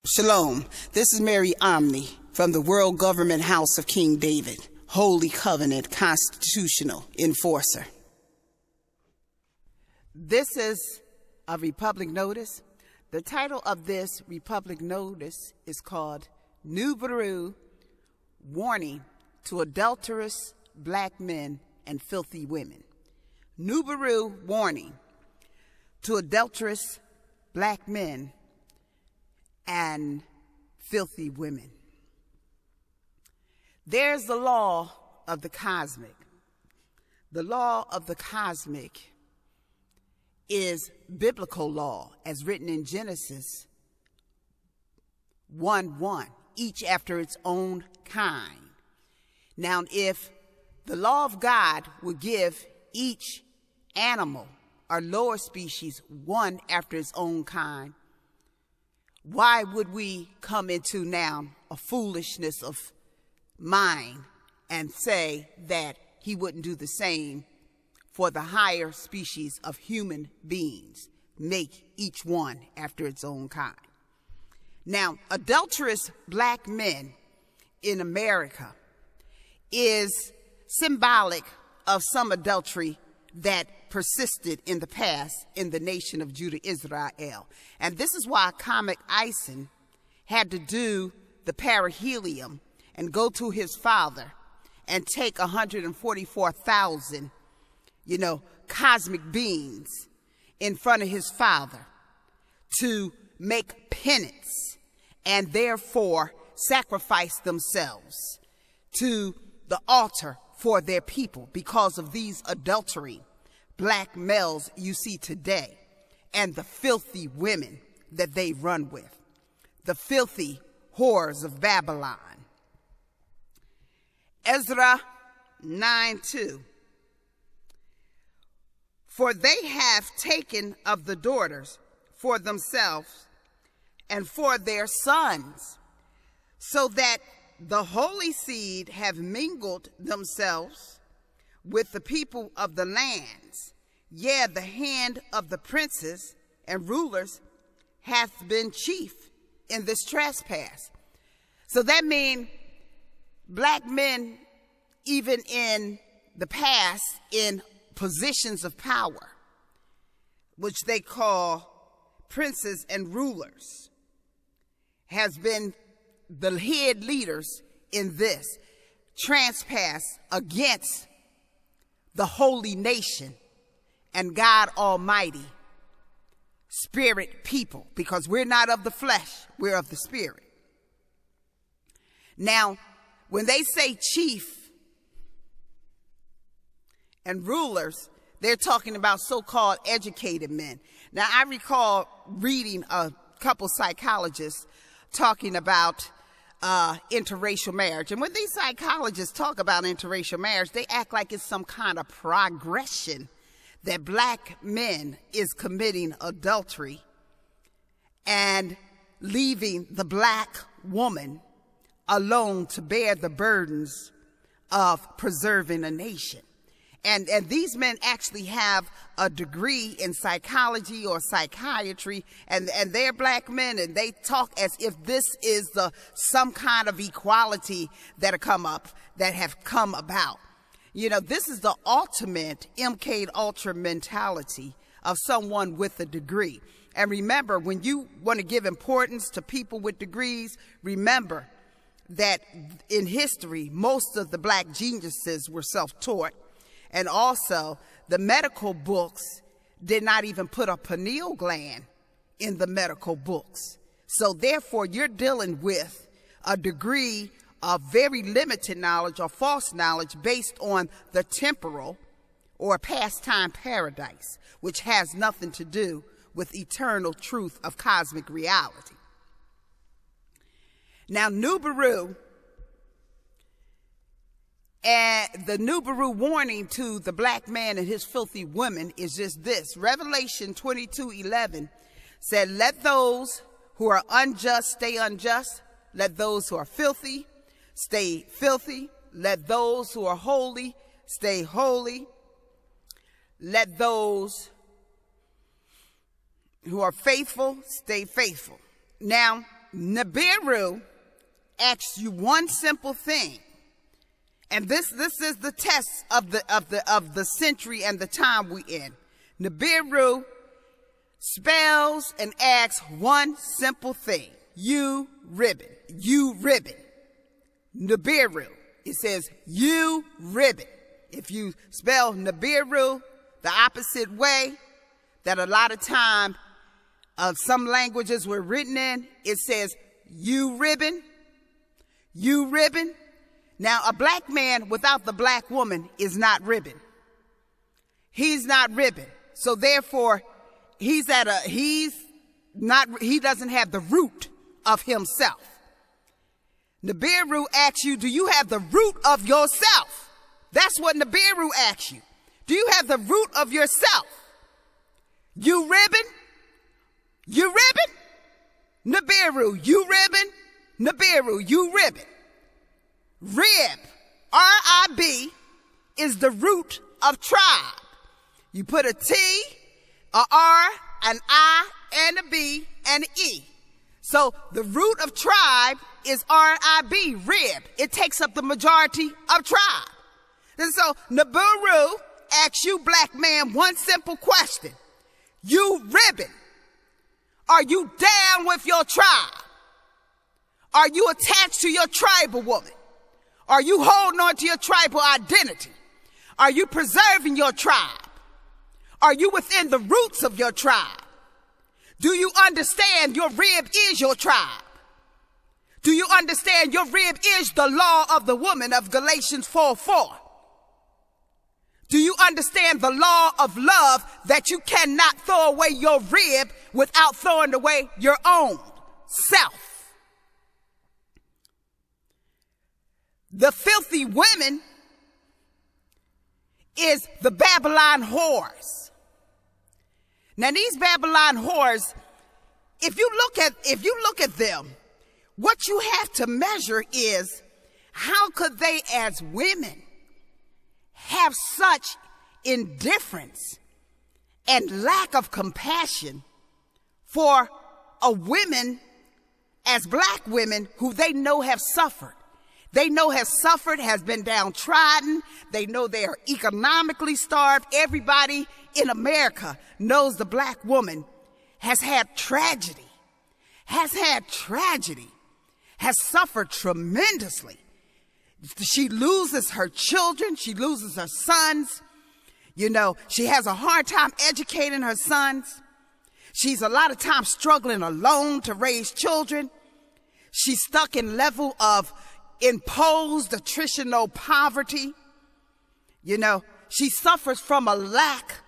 Shalom, this is Mary Omni from the World Government House of King David, Holy Covenant Constitutional Enforcer. This is a Republic Notice. The title of this Republic Notice is called Nibiru, Warning to Adulterous Black Men and Filthy Women. Nibiru, Warning to Adulterous Black Men and filthy women. There's the law of the cosmic. The law of the cosmic is biblical law as written in Genesis 1:1, each after its own kind. Now, if the law of God would give each animal or lower species one after its own kind, why would we come into now a foolishness of mind and say that he wouldn't do the same for the higher species of human beings, make each one after its own kind? Now, adulterous black men in America is symbolic of some adultery that persisted in the past in the nation of Judah, Israel. And this is why Comic Ison had to do the perihelium and go to his father and take 144,000, cosmic beings in front of his father to make penance and therefore sacrifice themselves to the altar for their people because of these adultery black males you see today and the filthy women that they run with, the filthy whores of Babylon. Ezra 9:2. For they have taken of the daughters for themselves and for their sons, so that the holy seed have mingled themselves with the people of the lands. Yea, the hand of the princes and rulers hath been chief in this trespass. So that means black men, even in the past, in positions of power, which they call princes and rulers, has been the head leaders in this trespass against the holy nation and God Almighty, spirit people, because we're not of the flesh, we're of the spirit. Now, when they say chief and rulers, they're talking about so-called educated men. Now, I recall reading a couple psychologists talking about interracial marriage. And when these psychologists talk about interracial marriage, they act like it's some kind of progression that black men is committing adultery and leaving the black woman alone to bear the burdens of preserving a nation. And these men actually have a degree in psychology or psychiatry, and they're black men, and they talk as if this is some kind of equality that have come about. This is the ultimate MK Ultra mentality of someone with a degree. And remember, when you want to give importance to people with degrees, remember that in history, most of the black geniuses were self-taught. And also, the medical books did not even put a pineal gland in the medical books. So therefore, you're dealing with a degree of very limited knowledge or false knowledge based on the temporal or pastime paradise, which has nothing to do with eternal truth of cosmic reality. Now, Nibiru, and the Nibiru warning to the black man and his filthy women is just this. Revelation 22:11 said, let those who are unjust stay unjust. Let those who are filthy stay filthy. Let those who are holy stay holy. Let those who are faithful stay faithful. Now, Nibiru asks you one simple thing. And this is the test of the century and the time we in. Nibiru spells and asks one simple thing. You ribbon. You ribbon. Nibiru. It says you ribbon. If you spell Nibiru the opposite way that a lot of time some languages were written in, it says you ribbon. You ribbon. Now, a black man without the black woman is not ribbon. He's not ribbon. So therefore, he doesn't have the root of himself. Nibiru asks you, do you have the root of yourself? That's what Nibiru asks you. Do you have the root of yourself? You ribbon? You ribbon? Nibiru, you ribbon? Nibiru, you ribbon. Rib, R-I-B, is the root of tribe. You put a T, a R, an I, and a B, and an E. So the root of tribe is R-I-B, rib. It takes up the majority of tribe. And so Nibiru asks you, black man, one simple question. You ribbon. Are you down with your tribe? Are you attached to your tribal woman? Are you holding on to your tribal identity? Are you preserving your tribe? Are you within the roots of your tribe? Do you understand your rib is your tribe? Do you understand your rib is the law of the woman of Galatians 4:4? Do you understand the law of love that you cannot throw away your rib without throwing away your own self? The filthy women is the Babylon whores. Now these Babylon whores, if you look at them, what you have to measure is how could they as women have such indifference and lack of compassion for a women as black women who they know have suffered. They know has suffered, has been downtrodden. They know they are economically starved. Everybody in America knows the black woman has had tragedy, has suffered tremendously. She loses her children. She loses her sons. You know, she has a hard time educating her sons. She's a lot of times struggling alone to raise children. She's stuck in level of imposed attritional poverty. You know, she suffers from a lack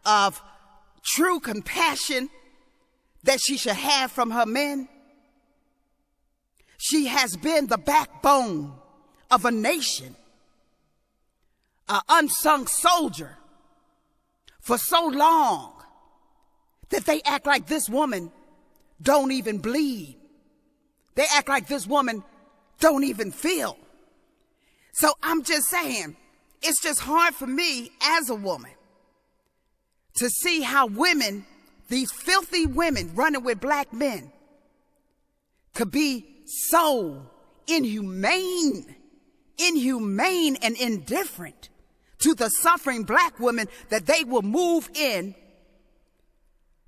of true compassion that she should have from her men. She has been the backbone of a nation, an unsung soldier for so long that they act like this woman don't even bleed. They act like this woman don't even feel. So I'm just saying, it's just hard for me as a woman to see how women, these filthy women running with black men, could be so inhumane and indifferent to the suffering black women that they will move in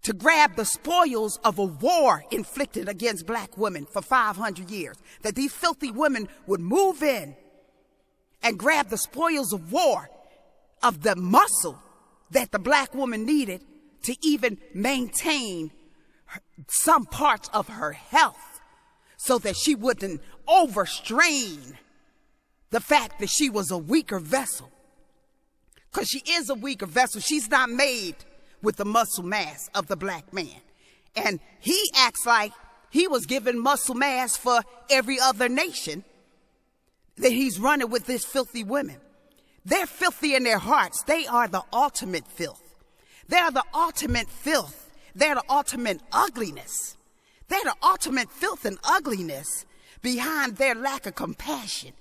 to grab the spoils of a war inflicted against black women for 500 years. That these filthy women would move in and grab the spoils of war, of the muscle that the black woman needed to even maintain some parts of her health so that she wouldn't overstrain the fact that she was a weaker vessel. Because she is a weaker vessel. She's not made with the muscle mass of the black man. And he acts like he was given muscle mass for every other nation that he's running with these filthy women. They're filthy in their hearts. They are the ultimate filth. They are the ultimate filth. They're the ultimate ugliness. They're the ultimate filth and ugliness behind their lack of compassion.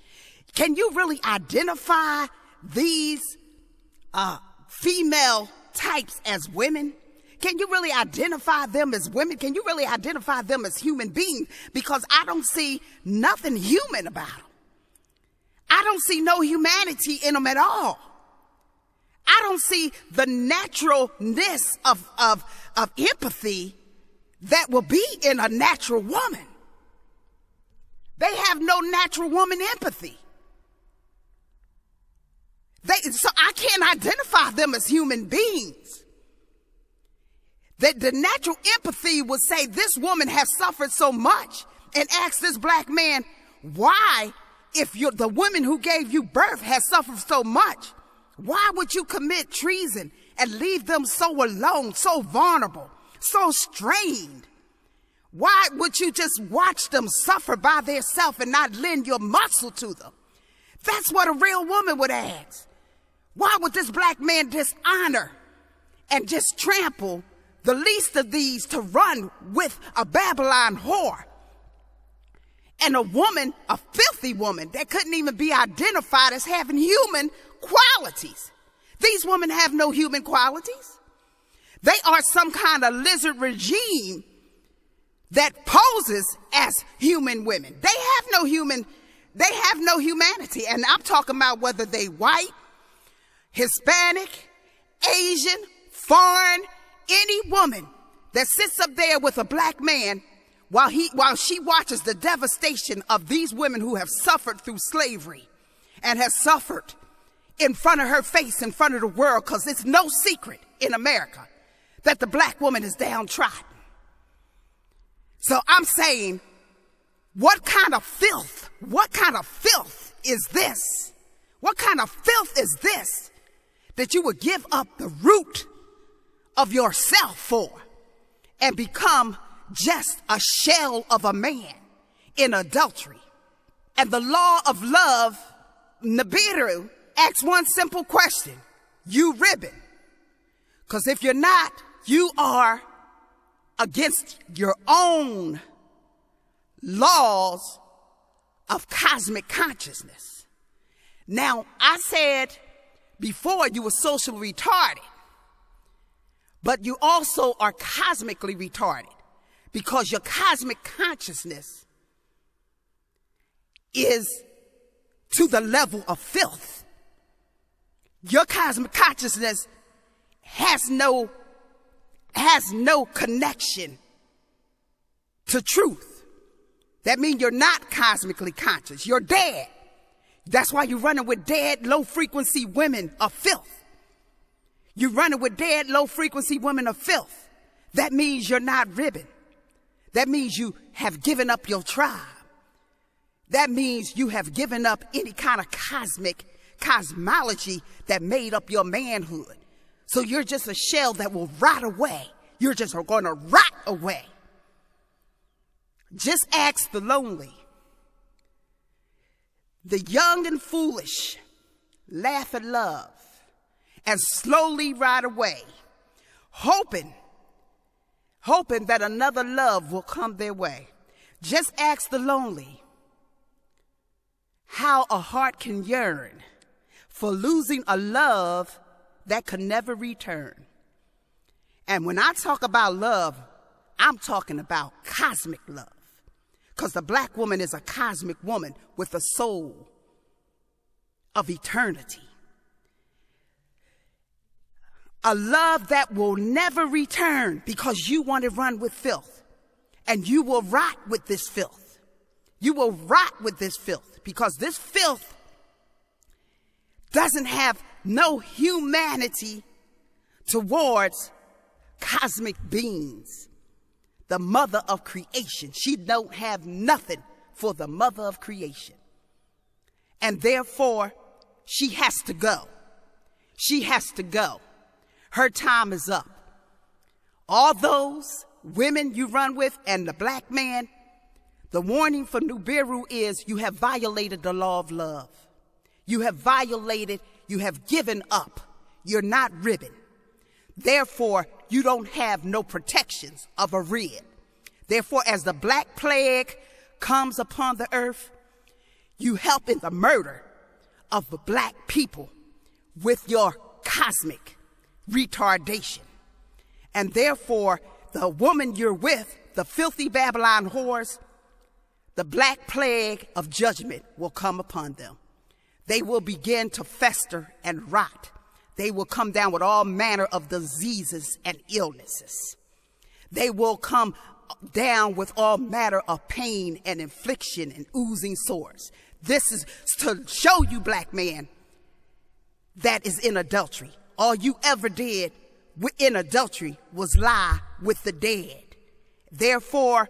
Can you really identify these female types as women? Can you really identify them as women? Can you really identify them as human beings? Because I don't see nothing human about them. I don't see no humanity in them at all. I don't see the naturalness of empathy that will be in a natural woman. They have no natural woman empathy. So I can't identify them as human beings. That the natural empathy would say this woman has suffered so much, and ask this black man, why, if the woman who gave you birth has suffered so much, why would you commit treason and leave them so alone, so vulnerable, so strained? Why would you just watch them suffer by themselves and not lend your muscle to them? That's what a real woman would ask. Why would this black man dishonor and just trample the least of these to run with a Babylon whore? And a woman, a filthy woman, that couldn't even be identified as having human qualities. These women have no human qualities. They are some kind of lizard regime that poses as human women. They have no humanity. And I'm talking about whether they white, Hispanic, Asian, foreign, any woman that sits up there with a black man while she watches the devastation of these women who have suffered through slavery and has suffered in front of her face, in front of the world, because it's no secret in America that the black woman is downtrodden. So I'm saying, what kind of filth is this? What kind of filth is this that you would give up the root of yourself for and become just a shell of a man in adultery? And the law of love, Nibiru, asks one simple question: you ribbon? Because if you're not, you are against your own laws of cosmic consciousness. Now, I said before you were socially retarded, but you also are cosmically retarded, because your cosmic consciousness is to the level of filth. Your cosmic consciousness has no connection to truth. That means you're not cosmically conscious. You're dead. That's why you're running with dead, low-frequency women of filth. You're running with dead, low-frequency women of filth. That means you're not ribbon. That means you have given up your tribe. That means you have given up any kind of cosmology that made up your manhood. So you're just a shell that will rot away. You're just going to rot away. Just ask the lonely. The young and foolish laugh at love and slowly ride away, hoping that another love will come their way. Just ask the lonely how a heart can yearn for losing a love that could never return. And when I talk about love, I'm talking about cosmic love. Because the black woman is a cosmic woman with a soul of eternity. A love that will never return, because you want to run with filth. And you will rot with this filth. You will rot with this filth, because this filth doesn't have no humanity towards cosmic beings, the mother of creation. She don't have nothing for the mother of creation. And therefore, she has to go. She has to go. Her time is up. All those women you run with and the black man, the warning for Nibiru is you have violated the law of love. You have violated, you have given up. You're not ribbon. Therefore, you don't have no protections of a red. Therefore, as the black plague comes upon the earth, you help in the murder of the black people with your cosmic retardation. And therefore, the woman you're with, the filthy Babylon whores, the black plague of judgment will come upon them. They will begin to fester and rot. They will come down with all manner of diseases and illnesses. They will come down with all manner of pain and infliction and oozing sores. This is to show you, black man, that is in adultery. All you ever did in adultery was lie with the dead. Therefore,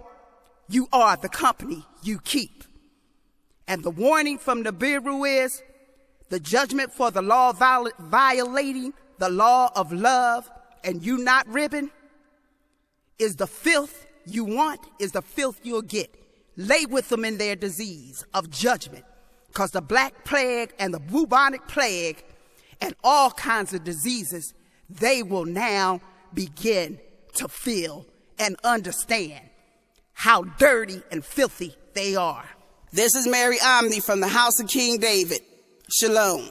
you are the company you keep. And the warning from Nibiru is the judgment for the law violating the law of love and you not ribbing is the filth you want, is the filth you'll get. Lay with them in their disease of judgment, because the black plague and the bubonic plague and all kinds of diseases, they will now begin to feel and understand how dirty and filthy they are. This is Mary Omni from the house of King David. Shalom.